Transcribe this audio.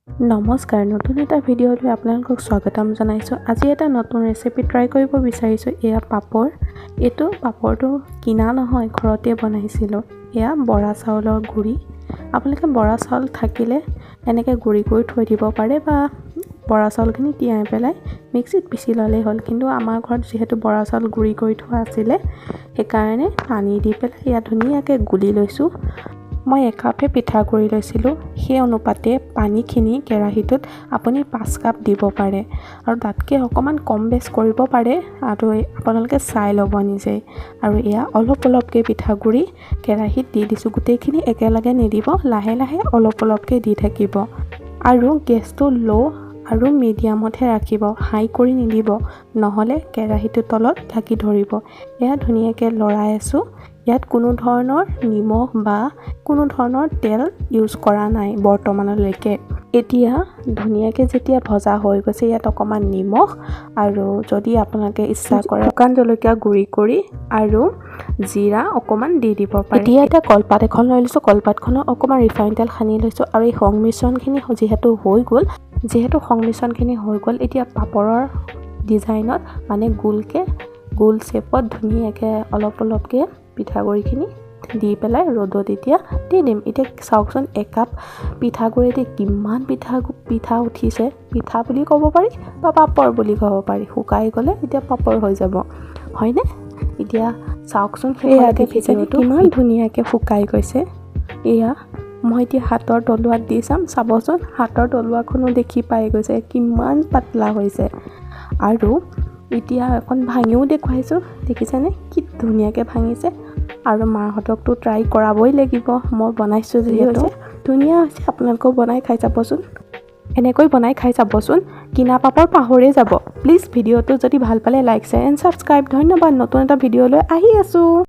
নমস্কাৰ, নতুন এটা ভিডিঅ'লৈ আপোনালোকক স্বাগতম জনাইছোঁ। আজি এটা নতুন ৰেচিপি ট্ৰাই কৰিব বিচাৰিছোঁ। এয়া পাপৰ। এইটো পাপৰটো কিনা নহয়, ঘৰতে বনাইছিলোঁ। এয়া বৰা চাউলৰ গুড়ি। আপোনালোকে বৰা চাউল থাকিলে এনেকৈ গুড়ি কৰি থৈ দিব পাৰে বা বৰা চাউলখিনি তিয়াই পেলাই মিক্সিত পিচি ল'লেই হ'ল। কিন্তু আমাৰ ঘৰত যিহেতু বৰা চাউল গুড়ি কৰি থোৱা আছিলে, সেইকাৰণে পানী দি পেলাই ইয়াত ধুনীয়াকৈ গুলি লৈছোঁ। মই 1 কাপে পিঠাগুড়ি লৈছিলোঁ। সেই অনুপাতে পানীখিনি কেৰাহীটোত আপুনি 5 কাপ দিব পাৰে আৰু তাতকৈ অকণমান কম বেছ কৰিব পাৰে আৰু আপোনালোকে চাই ল'ব নিজেই। আৰু এয়া অলপ অলপকৈ পিঠাগুড়ি কেৰাহীত দি দিছোঁ। গোটেইখিনি একেলগে নিদিব, লাহে লাহে অলপ অলপকৈ দি থাকিব আৰু গেছটো ল' আৰু মিডিয়ামতহে ৰাখিব, হাই কৰি নিদিব, নহ'লে কেৰাহীটোৰ তলত ঢাকি ধৰিব। এয়া ধুনীয়াকৈ লৰাই আছোঁ। ইয়াত কোনো ধৰণৰ নিমখ বা কোনো ধৰণৰ তেল ইউজ কৰা নাই বৰ্তমানলৈকে। এতিয়া ধুনীয়াকৈ যেতিয়া ভজা হৈ গৈছে, ইয়াত অকণমান নিমখ আৰু যদি আপোনালোকে ইচ্ছা কৰে শুকান জলকীয়া গুড়ি কৰি আৰু জিৰা অকণমান দি দিব পাৰে। এতিয়া কলপাত এখন লৈ লৈছোঁ। কলপাতখনত অকণমান ৰিফাইন তেল সানি লৈছোঁ আৰু এই সংমিশ্ৰণখিনি যিহেতু সংমিশ্ৰণখিনি হৈ গ'ল, এতিয়া পাপৰৰ ডিজাইনত মানে গোল শ্বেপত ধুনীয়াকৈ অলপ অলপকৈ পিঠাগুড়িখিনি দি পেলাই ৰ'দত এতিয়া দি দিম। এতিয়া চাওকচোন, 1 কাপ পিঠাগুড়িতে কিমান পিঠা উঠিছে। পিঠা বুলি ক'ব পাৰি বা পাপৰ বুলি ক'ব পাৰি। শুকাই গ'লে এতিয়া পাপৰ হৈ যাব, হয়নে? এতিয়া চাওকচোন, সেয়াকে ভিডিঅ'টো কিমান ধুনীয়াকৈ শুকাই গৈছে। এয়া মই এতিয়া হাতৰ তলুৱাত দি চাবচোন, হাতৰ তলুৱাখনো দেখি পাই গৈছে কিমান পাতলা হৈছে। আৰু এতিয়া এখন ভাঙিও দেখুৱাইছোঁ, দেখিছেনে কি ধুনীয়াকৈ ভাঙিছে। আৰু মাহঁতকতো ট্ৰাই কৰাবই লাগিব, মই বনাইছোঁ যিহেতু। ধুনীয়া হৈছে, আপোনালোকেও বনাই খাই চাবচোন। এনেকৈ বনাই খাই চাবচোন, কিনা পাপৰ পাহৰি যাব। প্লিজ ভিডিঅ'টো যদি ভাল পালে লাইক, শ্বেয়াৰ এণ্ড ছাবস্ক্ৰাইব। ধন্যবাদ। নতুন এটা ভিডিঅ'লৈ আহি আছোঁ।